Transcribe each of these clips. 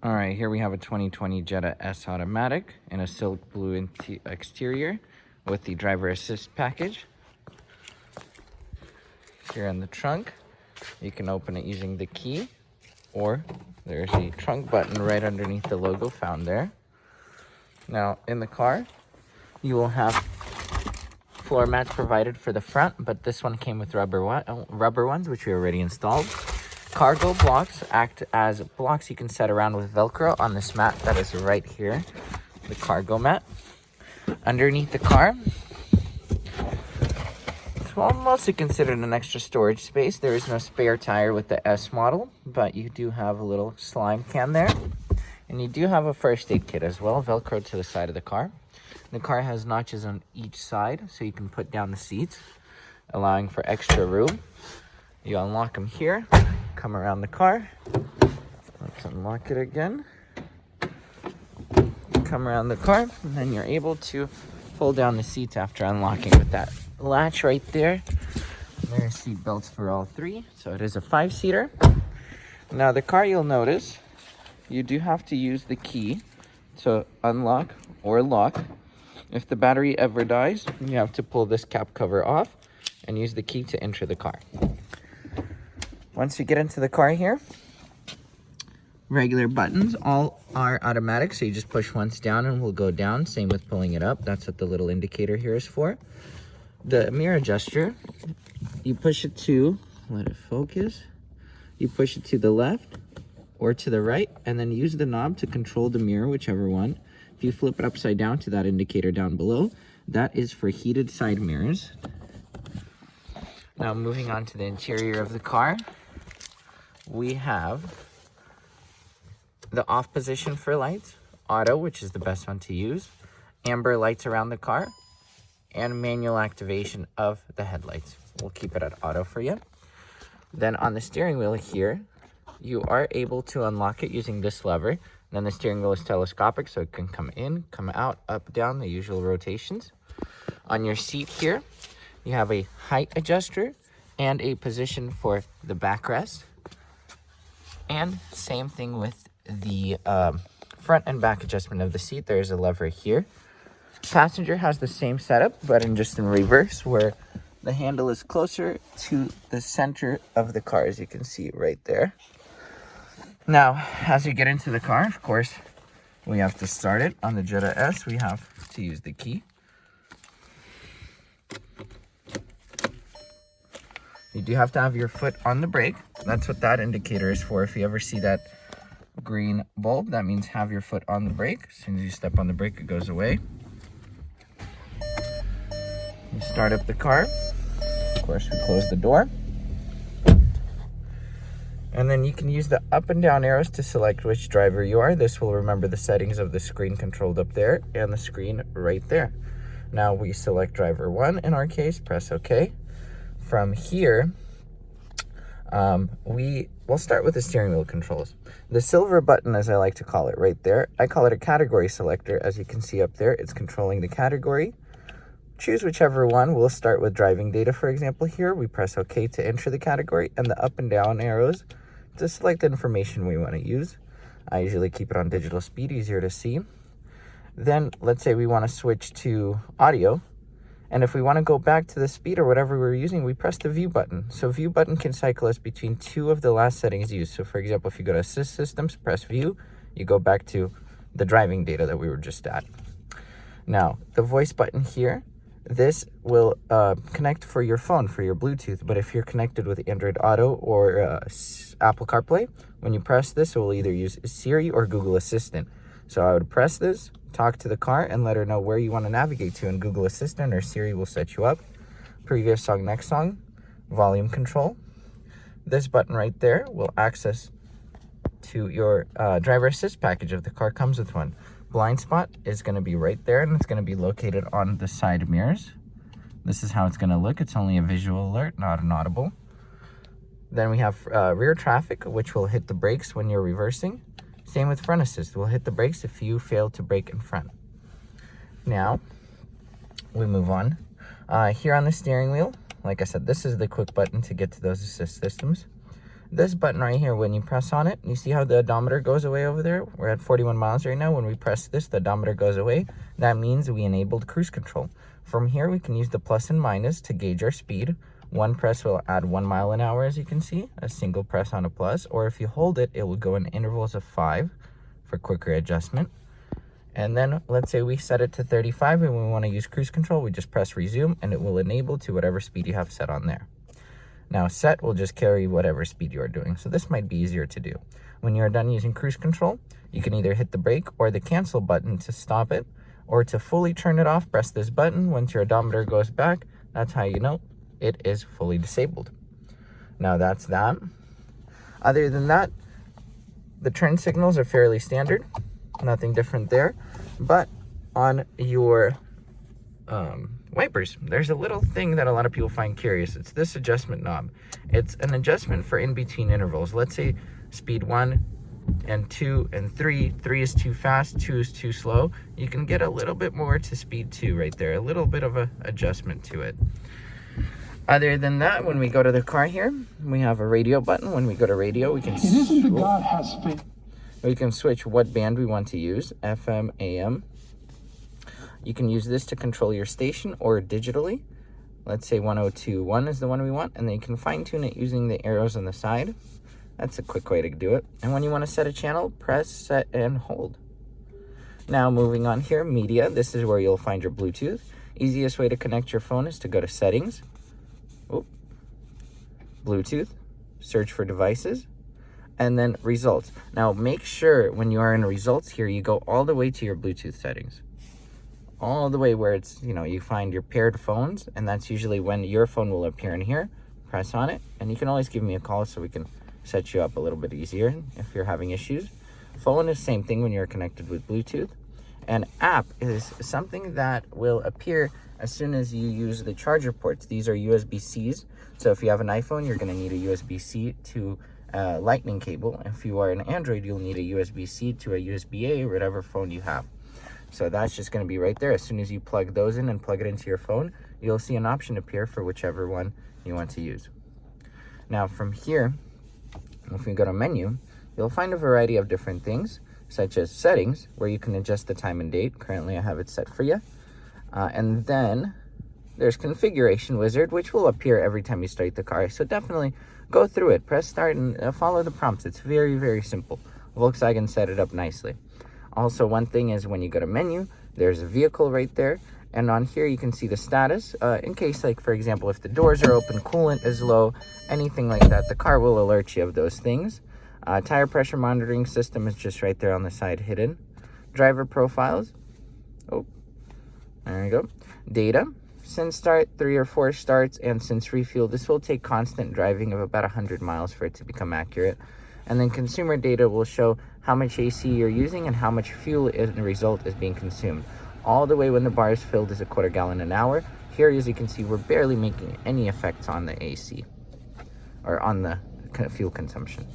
All right, here we have a 2020 Jetta S Automatic in a silk blue exterior with the driver assist package. Here in the trunk, you can open it using the key, or there's a trunk button right underneath the logo found there. Now, in the car, you will have floor mats provided for the front, but this one came with rubber ones, which we already installed. Cargo blocks act as blocks you can set around with Velcro on this mat that is right here, the cargo mat. Underneath the car, it's mostly considered an extra storage space. There is no spare tire with the S model, but you do have a little slime can there. And you do have a first aid kit as well, Velcro to the side of the car. The car has notches on each side, so you can put down the seats, allowing for extra room. You unlock them here, come around the car. Let's unlock it again. Come around the car, and then you're able to pull down the seats after unlocking with that latch right there. There's seat belts for all three, so it is a 5-seater. Now the car, you'll notice, you do have to use the key to unlock or lock. If the battery ever dies, you have to pull this cap cover off and use the key to enter the car. Once you get into the car here, regular buttons, all are automatic, so you just push once down and will go down. Same with pulling it up. That's what the little indicator here is for. The mirror adjuster, you push it to, let it focus, you push it to the left or to the right, and then use the knob to control the mirror, whichever one. If you flip it upside down to that indicator down below, that is for heated side mirrors. Now moving on to the interior of the car, we have the off position for lights, auto, which is the best one to use, amber lights around the car, and manual activation of the headlights. We'll keep it at auto for you. Then on the steering wheel here, you are able to unlock it using this lever. Then the steering wheel is telescopic, so it can come in, come out, up, down, the usual rotations. On your seat here, you have a height adjuster and a position for the backrest. And same thing with the front and back adjustment of the seat. There's a lever here. Passenger has the same setup, but just in reverse, where the handle is closer to the center of the car, as you can see right there. Now, as you get into the car, of course, we have to start it. On the Jetta S, we have to use the key. You do have to have your foot on the brake. That's what that indicator is for. If you ever see that green bulb, that means have your foot on the brake. As soon as you step on the brake, it goes away. You start up the car. Of course, we close the door. And then you can use the up and down arrows to select which driver you are. This will remember the settings of the screen controlled up there and the screen right there. Now we select driver 1 in our case, press OK. From here, we'll start with the steering wheel controls. The silver button, as I like to call it right there, I call it a category selector. As you can see up there, it's controlling the category. Choose whichever one. We'll start with driving data, for example. Here, we press OK to enter the category, and the up and down arrows to select the information we want to use. I usually keep it on digital speed, easier to see. Then, let's say we want to switch to audio. And if we want to go back to the speed or whatever we're using, we press the view button. So view button can cycle us between two of the last settings used. So for example, if you go to assist systems, press view, you go back to the driving data that we were just at. Now, the voice button here, this will connect for your phone, for your Bluetooth. But if you're connected with Android Auto or Apple CarPlay, when you press this, it will either use Siri or Google Assistant. So I would press this, talk to the car, and let her know where you want to navigate to, and Google Assistant or Siri will set you up. Previous song, next song, volume control. This button right there will access to your driver assist package if the car comes with one. Blind spot is going to be right there, and it's going to be located on the side mirrors. This is how it's going to look. It's only a visual alert, not an audible. Then we have rear traffic, which will hit the brakes when you're reversing. Same with front assist. We'll hit the brakes if you fail to brake in front. Now, we move on. Here on the steering wheel, like I said, this is the quick button to get to those assist systems. This button right here, when you press on it, you see how the odometer goes away over there? We're at 41 miles right now. When we press this, the odometer goes away. That means we enabled cruise control. From here, we can use the plus and minus to gauge our speed. One press will add 1 mile an hour, as you can see, a single press on a plus, or if you hold it, it will go in intervals of 5 for quicker adjustment. And then let's say we set it to 35 and we want to use cruise control, we just press resume and it will enable to whatever speed you have set on there. Now set will just carry whatever speed you are doing, so this might be easier to do. When you are done using cruise control, you can either hit the brake or the cancel button to stop it, or to fully turn it off, press this button. Once your odometer goes back, that's how you know it is fully disabled. Now that's that. Other than that, the turn signals are fairly standard, nothing different there. But on your wipers, there's a little thing that a lot of people find curious. It's this adjustment knob. It's an adjustment for in between intervals. Let's say speed 1 and 2 and 3. 3 is too fast, 2 is too slow. You can get a little bit more to speed 2 right there, a little bit of a adjustment to it. Other than that, when we go to the car here, we have a radio button. When we go to radio, we can switch what band we want to use, FM, AM. You can use this to control your station or digitally. Let's say 102.1 is the one we want, and then you can fine tune it using the arrows on the side. That's a quick way to do it. And when you want to set a channel, press, set, and hold. Now moving on here, media. This is where you'll find your Bluetooth. Easiest way to connect your phone is to go to settings, Bluetooth, search for devices, and then results. Now make sure when you are in results here, you go all the way to your Bluetooth settings. All the way where it's, you find your paired phones, and that's usually when your phone will appear in here. Press on it, and you can always give me a call so we can set you up a little bit easier if you're having issues. Phone is the same thing when you're connected with Bluetooth. And app is something that will appear as soon as you use the charger ports. These are USB-Cs. So if you have an iPhone, you're going to need a USB-C to lightning cable. If you are an Android, you'll need a USB-C to a USB-A or whatever phone you have. So that's just going to be right there. As soon as you plug those in and plug it into your phone, you'll see an option appear for whichever one you want to use. Now from here, if we go to menu, you'll find a variety of different things, such as settings, where you can adjust the time and date. Currently I have it set for you. And then there's configuration wizard, which will appear every time you start the car. So definitely go through it, press start, and follow the prompts. It's very, very simple. Volkswagen set it up nicely. Also, one thing is when you go to menu, there's a vehicle right there. And on here, you can see the status. In case, like, for example, if the doors are open, coolant is low, anything like that, the car will alert you of those things. Tire pressure monitoring system is just right there on the side hidden. Driver profiles. Oh, there you go. Data. Since start, 3 or 4 starts, and since refuel. This will take constant driving of about 100 miles for it to become accurate. And then consumer data will show how much AC you're using and how much fuel in the result is being consumed. All the way when the bar is filled is a 1/4 gallon an hour. Here, as you can see, we're barely making any effects on the AC or on the fuel consumption.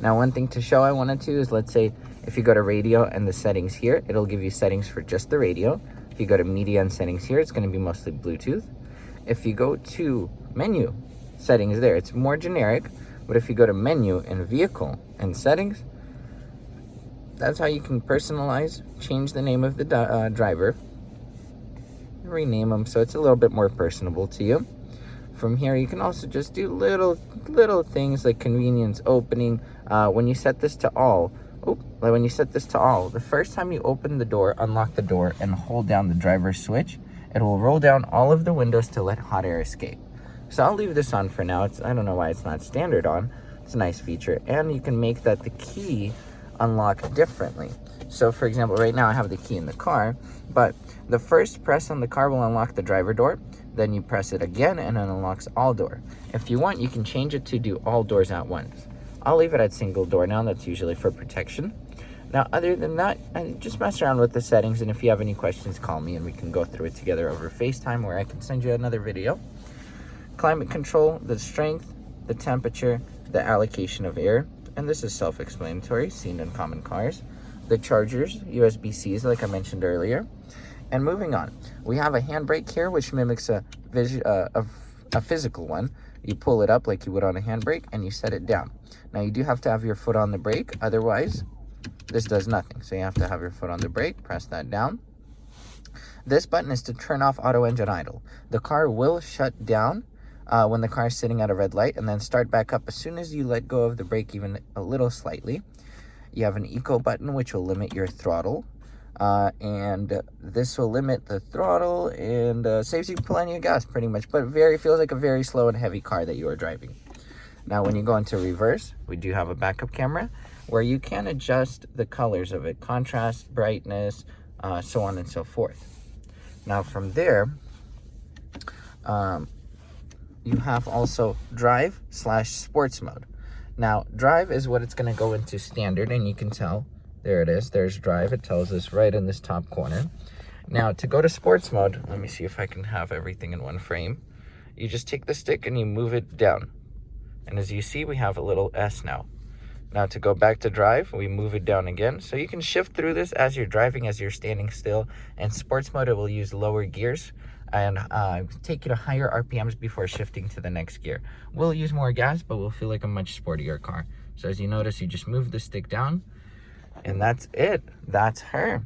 Now, one thing to show I wanted to is, let's say if you go to radio and the settings here, it'll give you settings for just the radio. If you go to media and settings here, it's going to be mostly Bluetooth. If you go to menu settings there, it's more generic. But if you go to menu and vehicle and settings, that's how you can personalize, change the name of the driver, rename them so it's a little bit more personable to you. From here, you can also just do little things like convenience opening. When you set this to all, the first time you open the door, unlock the door, and hold down the driver's switch, it will roll down all of the windows to let hot air escape. So I'll leave this on for now. I don't know why it's not standard on. It's a nice feature. And you can make that the key unlock differently. So for example, right now I have the key in the car, but the first press on the car will unlock the driver door. Then you press it again and it unlocks all door. If you want, you can change it to do all doors at once. I'll leave it at single door now. That's usually for protection. Now, other than that, just mess around with the settings. And if you have any questions, call me and we can go through it together over FaceTime, where I can send you another video. Climate control, the strength, the temperature, the allocation of air, and this is self-explanatory, seen in common cars. The chargers, USB-Cs, like I mentioned earlier. And moving on, we have a handbrake here, which mimics a physical one. You pull it up like you would on a handbrake and you set it down. Now you do have to have your foot on the brake, otherwise this does nothing. So you have to have your foot on the brake, press that down. This button is to turn off auto engine idle. The car will shut down when the car is sitting at a red light and then start back up as soon as you let go of the brake even a little slightly. You have an eco button which will limit your throttle. And this will limit the throttle and saves you plenty of gas pretty much, but feels like a very slow and heavy car that you are driving. Now when you go into reverse, we do have a backup camera where you can adjust the colors of it, contrast, brightness, so on and so forth. Now from there, you have also drive/sports mode. Now drive is what it's going to go into standard, and you can tell, there it is, there's drive. It tells us right in this top corner. Now to go to sports mode, let me see if I can have everything in one frame. You just take the stick and you move it down. And as you see, we have a little S now. Now to go back to drive, we move it down again. So you can shift through this as you're driving, as you're standing still. And sports mode, it will use lower gears and take you to higher RPMs before shifting to the next gear. We'll use more gas, but we'll feel like a much sportier car. So as you notice, you just move the stick down, and that's it. That's her.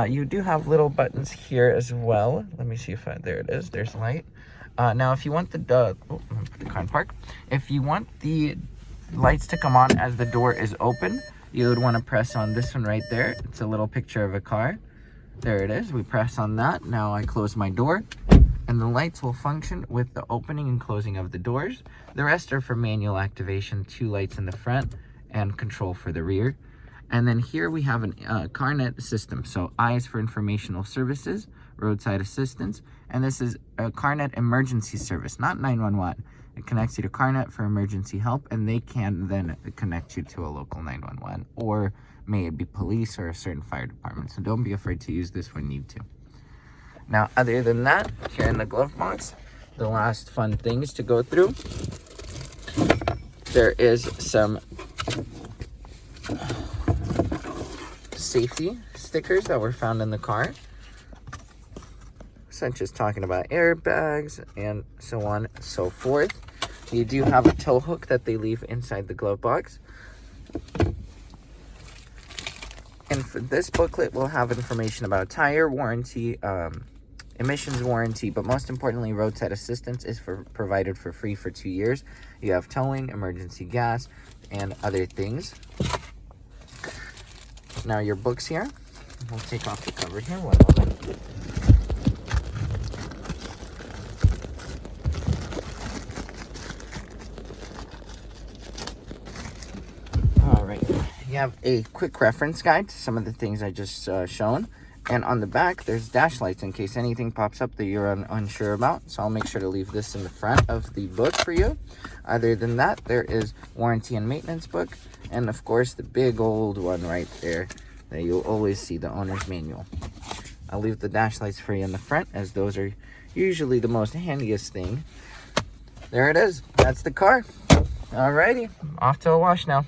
You do have little buttons here as well. Let me see if there it is. There's light. Now, if you want the car in park, if you want the lights to come on as the door is open, you would want to press on this one right there. It's a little picture of a car. There it is. We press on that. Now I close my door, and the lights will function with the opening and closing of the doors. The rest are for manual activation, 2 lights in the front and control for the rear. And then here we have a CarNet system. So I is for informational services, roadside assistance, and this is a CarNet emergency service, not 911. It connects you to CarNet for emergency help, and they can then connect you to a local 911, or may it be police or a certain fire department. So don't be afraid to use this when you need to. Now, other than that, here in the glove box, the last fun things to go through. There is some safety stickers that were found in the car, such as talking about airbags and so on and so forth. You do have a tow hook that they leave inside the glove box. And for this booklet, we'll have information about tire warranty, emissions warranty, but most importantly, roadside assistance is provided for free for 2 years. You have towing, emergency gas, and other things. Now your books here. We'll take off the cover here, one moment. All right, you have a quick reference guide to some of the things I just shown. And on the back, there's dash lights in case anything pops up that you're unsure about. So I'll make sure to leave this in the front of the book for you. Other than that, there is warranty and maintenance book. And of course, the big old one right there that you'll always see, the owner's manual. I'll leave the dash lights for you in the front, as those are usually the most handiest thing. There it is. That's the car. Alrighty, off to a wash now.